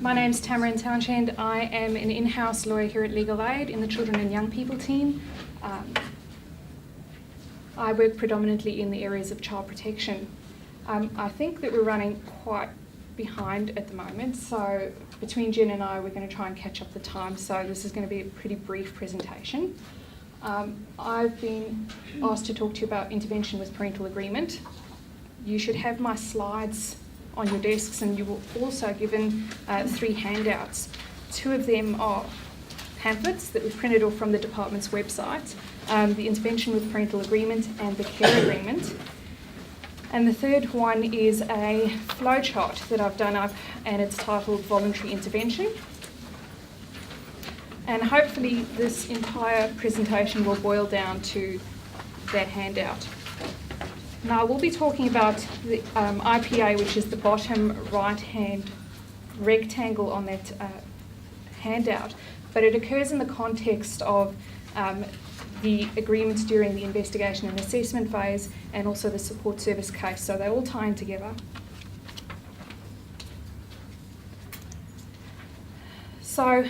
My name's Tamara Townshend. I am an in-house lawyer here at Legal Aid in the Children and Young People team. I work predominantly in the areas of child protection. I think that we're running quite behind at the moment, so between Jen and I we're going to try and catch up the time, so this is going to be a pretty brief presentation. I've been asked to talk to you about intervention with parental agreement. You should have my slides on your desks, and you were also given 3 handouts. 2 of them are pamphlets that we've printed off from the department's website, the intervention with parental agreement and the care agreement. And the third one is a flowchart that I've done up, and it's titled Voluntary Intervention. And hopefully this entire presentation will boil down to that handout. Now we'll be talking about the IPA, which is the bottom right-hand rectangle on that handout, but it occurs in the context of the agreements during the investigation and assessment phase, and also the support service case, so they all tie in together. So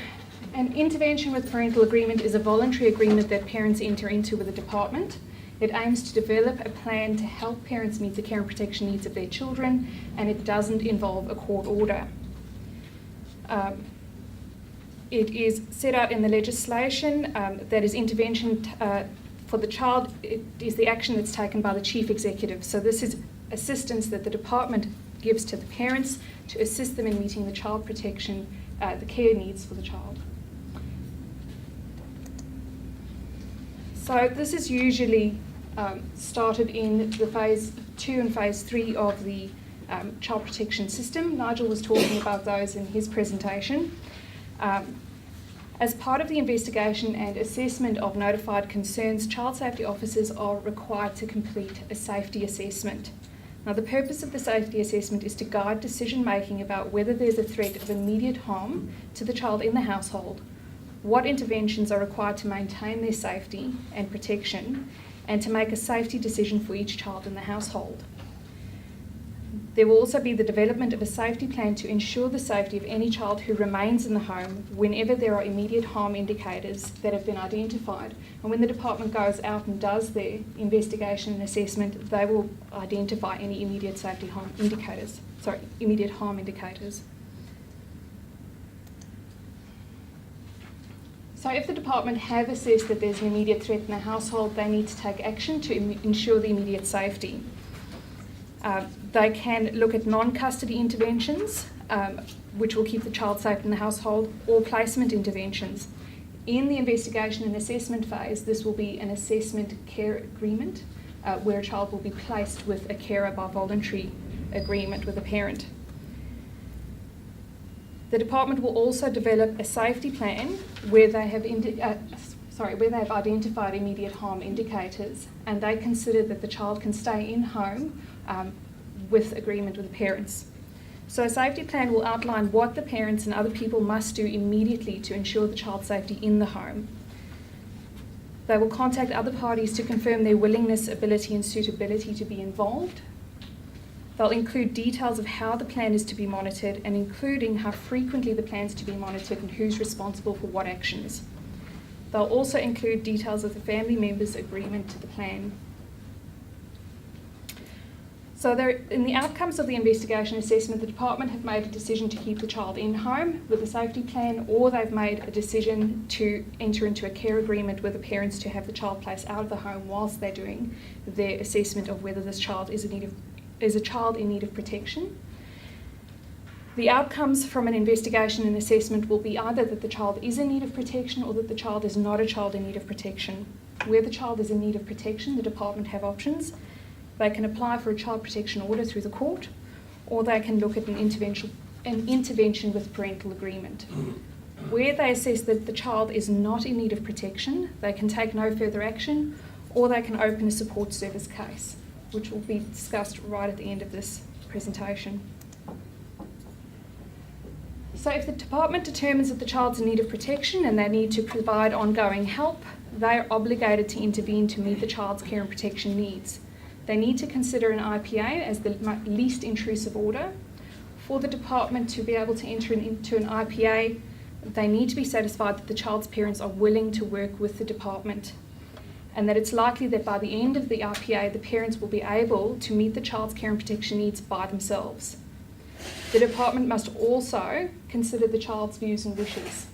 an intervention with parental agreement is a voluntary agreement that parents enter into with the department. It aims to develop a plan to help parents meet the care and protection needs of their children, and it doesn't involve a court order. It is set out in the legislation that is intervention for the child. It is the action that's taken by the chief executive. So this is assistance that the department gives to the parents to assist them in meeting the child protection, the care needs for the child. So this is usually started in the phase 2 and phase 3 of the child protection system. Nigel was talking about those in his presentation. As part of the investigation and assessment of notified concerns, child safety officers are required to complete a safety assessment. Now, the purpose of the safety assessment is to guide decision making about whether there's a threat of immediate harm to the child in the household, what interventions are required to maintain their safety and protection, and to make a safety decision for each child in the household. There will also be the development of a safety plan to ensure the safety of any child who remains in the home whenever there are immediate harm indicators that have been identified. And when the department goes out and does their investigation and assessment, they will identify any immediate harm indicators. So if the department have assessed that there's an immediate threat in the household, they need to take action to ensure the immediate safety. They can look at non-custody interventions, which will keep the child safe in the household, or placement interventions. In the investigation and assessment phase, this will be an assessment care agreement, where a child will be placed with a carer by voluntary agreement with a parent. The department will also develop a safety plan where they have identified immediate harm indicators, and they consider that the child can stay in home with agreement with the parents. So a safety plan will outline what the parents and other people must do immediately to ensure the child's safety in the home. They will contact other parties to confirm their willingness, ability and suitability to be involved. They'll include details of how the plan is to be monitored, and including how frequently the plan is to be monitored and who's responsible for what actions. They'll also include details of the family members' agreement to the plan. So in the outcomes of the investigation assessment, the department have made a decision to keep the child in home with a safety plan, or they've made a decision to enter into a care agreement with the parents to have the child placed out of the home whilst they're doing their assessment of whether this child is a child in need of protection. The outcomes from an investigation and assessment will be either that the child is in need of protection or that the child is not a child in need of protection. Where the child is in need of protection, the department have options. They can apply for a child protection order through the court, or they can look at an intervention with parental agreement. Where they assess that the child is not in need of protection, they can take no further action, or they can open a support service case, which will be discussed right at the end of this presentation. So if the department determines that the child's in need of protection and they need to provide ongoing help, they are obligated to intervene to meet the child's care and protection needs. They need to consider an IPA as the least intrusive order, For the department to be able to enter into an IPA, they need to be satisfied that the child's parents are willing to work with the department, and that it's likely that by the end of the IPA, the parents will be able to meet the child's care and protection needs by themselves. The department must also consider the child's views and wishes.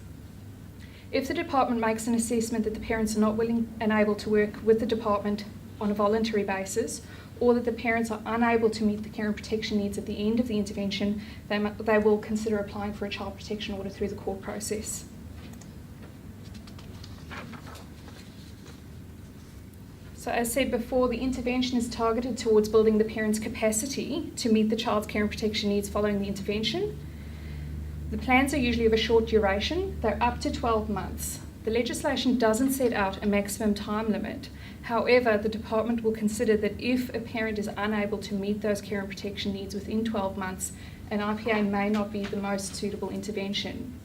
If the department makes an assessment that the parents are not willing and able to work with the department on a voluntary basis, or that the parents are unable to meet the care and protection needs at the end of the intervention, they will consider applying for a child protection order through the court process. So as said before, the intervention is targeted towards building the parent's capacity to meet the child's care and protection needs following the intervention. The plans are usually of a short duration. They're up to 12 months. The legislation doesn't set out a maximum time limit. However, the department will consider that if a parent is unable to meet those care and protection needs within 12 months, an IPA may not be the most suitable intervention.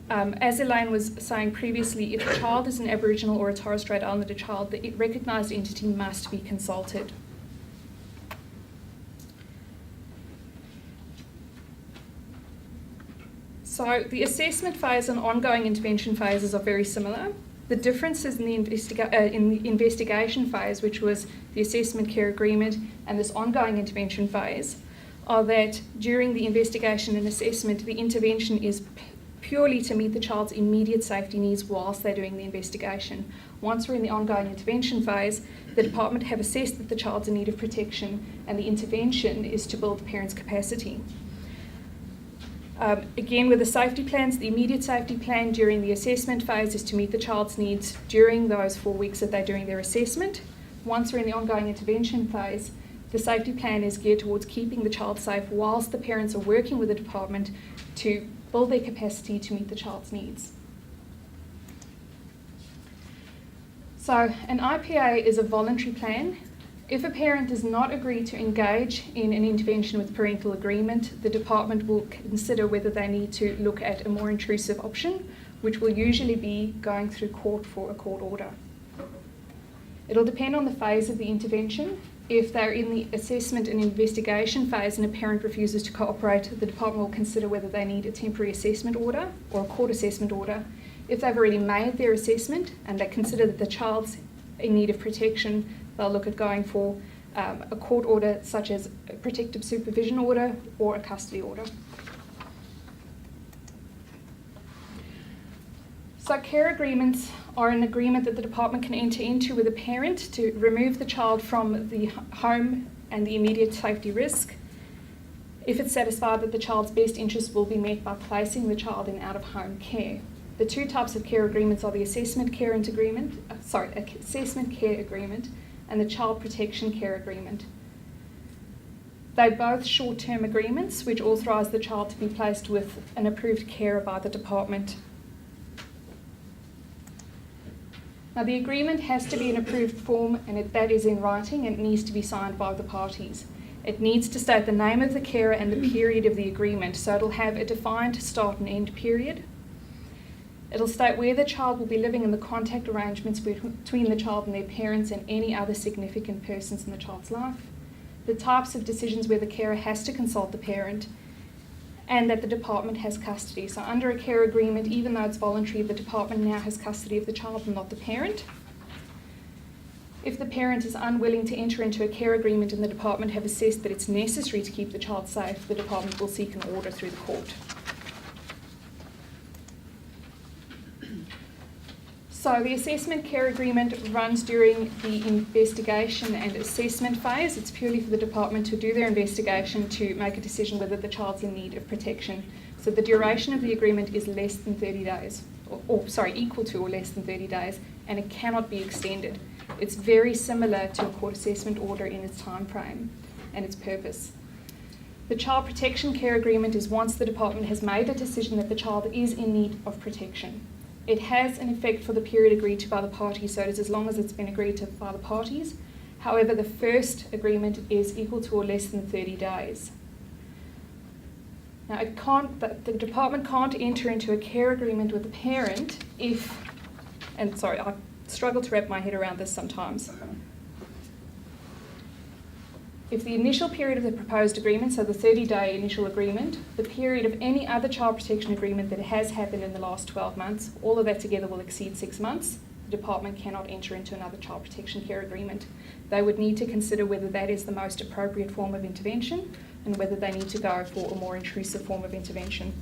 As Elaine was saying previously, if the child is an Aboriginal or a Torres Strait Islander child, the recognised entity must be consulted. So the assessment phase and ongoing intervention phases are very similar. The differences in the investigation phase, which was the assessment care agreement, and this ongoing intervention phase, are that during the investigation and assessment, the intervention is purely to meet the child's immediate safety needs whilst they're doing the investigation. Once we're in the ongoing intervention phase, the department have assessed that the child's in need of protection, and the intervention is to build the parent's capacity. Again, with the safety plans, the immediate safety plan during the assessment phase is to meet the child's needs during those 4 weeks that they're doing their assessment. Once we're in the ongoing intervention phase, the safety plan is geared towards keeping the child safe whilst the parents are working with the department to build their capacity to meet the child's needs. So an IPA is a voluntary plan. If a parent does not agree to engage in an intervention with parental agreement, the department will consider whether they need to look at a more intrusive option, which will usually be going through court for a court order. It'll depend on the phase of the intervention. If they're in the assessment and investigation phase and a parent refuses to cooperate, the department will consider whether they need a temporary assessment order or a court assessment order. If they've already made their assessment and they consider that the child's in need of protection, they'll look at going for a court order such as a protective supervision order or a custody order. So care agreements are an agreement that the department can enter into with a parent to remove the child from the home and the immediate safety risk if it's satisfied that the child's best interest will be met by placing the child in out-of-home care. The two types of care agreements are the assessment care agreement and the child protection care agreement. They're both short-term agreements which authorise the child to be placed with an approved carer by the department. Now the agreement has to be an approved form, and that is in writing, and it needs to be signed by the parties. It needs to state the name of the carer and the period of the agreement, so it'll have a defined start and end period. It'll state where the child will be living and the contact arrangements between the child and their parents and any other significant persons in the child's life, the types of decisions where the carer has to consult the parent, and that the department has custody. So under a care agreement, even though it's voluntary, the department now has custody of the child and not the parent. If the parent is unwilling to enter into a care agreement and the department have assessed that it's necessary to keep the child safe, the department will seek an order through the court. So the assessment care agreement runs during the investigation and assessment phase. It's purely for the department to do their investigation to make a decision whether the child's in need of protection. So the duration of the agreement is less than 30 days, equal to or less than 30 days, and it cannot be extended. It's very similar to a court assessment order in its time frame and its purpose. The child protection care agreement is once the department has made a decision that the child is in need of protection. It has an effect for the period agreed to by the parties, so it is as long as it's been agreed to by the parties. However, the first agreement is equal to or less than 30 days. Now, the department can't enter into a care agreement with the parent if, I struggle to wrap my head around this sometimes. If the initial period of the proposed agreement, so the 30-day initial agreement, the period of any other child protection agreement that has happened in the last 12 months, all of that together will exceed 6 months, the department cannot enter into another child protection care agreement. They would need to consider whether that is the most appropriate form of intervention and whether they need to go for a more intrusive form of intervention.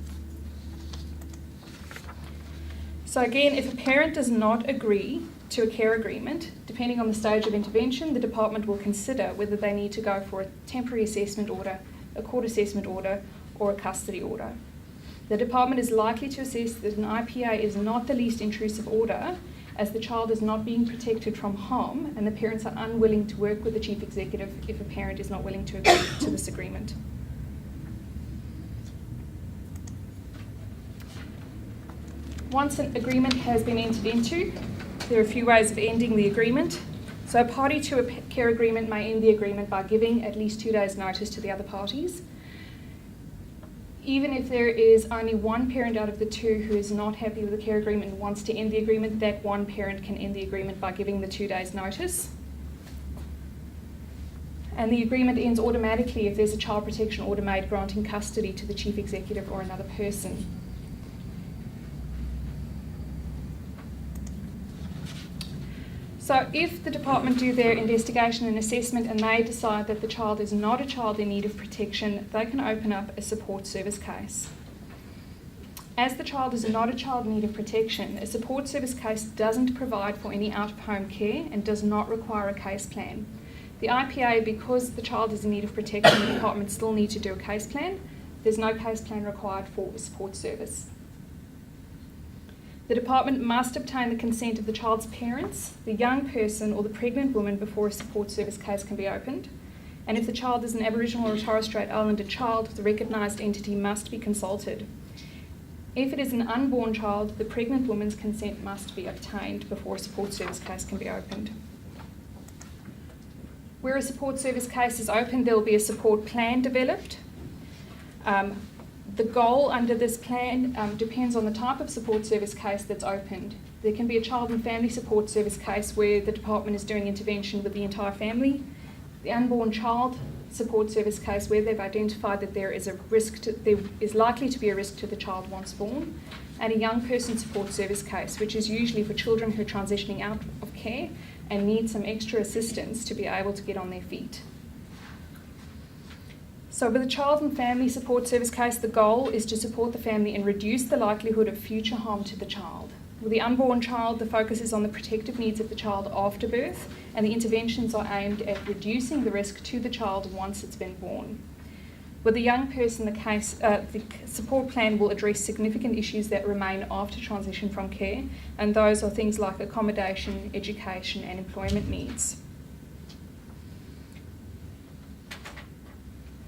So again, if a parent does not agree to a care agreement, depending on the stage of intervention, the department will consider whether they need to go for a temporary assessment order, a court assessment order, or a custody order. The department is likely to assess that an IPA is not the least intrusive order, as the child is not being protected from harm and the parents are unwilling to work with the chief executive if a parent is not willing to agree to this agreement. Once an agreement has been entered into, there are a few ways of ending the agreement. So a party to a care agreement may end the agreement by giving at least 2 days' notice to the other parties. Even if there is only one parent out of the two who is not happy with the care agreement and wants to end the agreement, that one parent can end the agreement by giving the 2 days' notice. And the agreement ends automatically if there's a child protection order made granting custody to the chief executive or another person. So if the department do their investigation and assessment and they decide that the child is not a child in need of protection, they can open up a support service case. As the child is not a child in need of protection, a support service case doesn't provide for any out-of-home care and does not require a case plan. The IPA, because the child is in need of protection, the department still need to do a case plan. There's no case plan required for a support service. The department must obtain the consent of the child's parents, the young person or the pregnant woman before a support service case can be opened. And if the child is an Aboriginal or Torres Strait Islander child, the recognised entity must be consulted. If it is an unborn child, the pregnant woman's consent must be obtained before a support service case can be opened. Where a support service case is opened, there will be a support plan developed. The goal under this plan depends on the type of support service case that's opened. There can be a child and family support service case where the department is doing intervention with the entire family. The unborn child support service case where they've identified that there is likely to be a risk to the child once born. And a young person support service case, which is usually for children who are transitioning out of care and need some extra assistance to be able to get on their feet. So with a child and family support service case, the goal is to support the family and reduce the likelihood of future harm to the child. With the unborn child, the focus is on the protective needs of the child after birth, and the interventions are aimed at reducing the risk to the child once it's been born. With the young person, the support plan will address significant issues that remain after transition from care, and those are things like accommodation, education, and employment needs.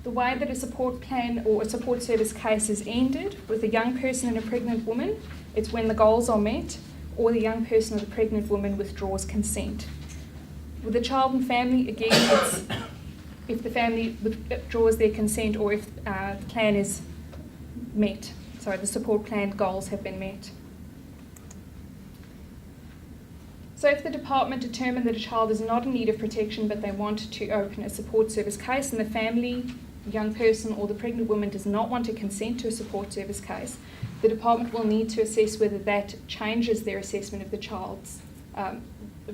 The way that a support plan or a support service case is ended with a young person and a pregnant woman, it's when the goals are met or the young person or the pregnant woman withdraws consent. With the child and family, again, it's if the family withdraws their consent or if the plan is met. Sorry, the support plan goals have been met. So if the department determine that a child is not in need of protection but they want to open a support service case and the family, young person or the pregnant woman does not want to consent to a support service case, the department will need to assess whether that changes their assessment of the child's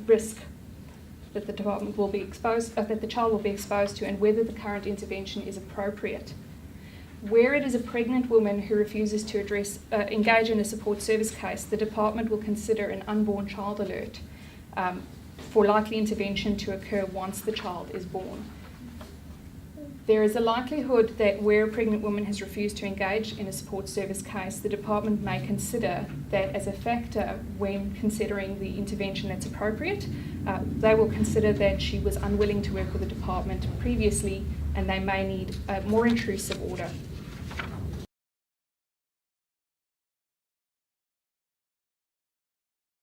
risk that the department will be exposed, that the child will be exposed to, and whether the current intervention is appropriate. Where it is a pregnant woman who refuses to engage in a support service case, the department will consider an unborn child alert for likely intervention to occur once the child is born. There is a likelihood that where a pregnant woman has refused to engage in a support service case, the department may consider that as a factor when considering the intervention that's appropriate. They will consider that she was unwilling to work with the department previously and they may need a more intrusive order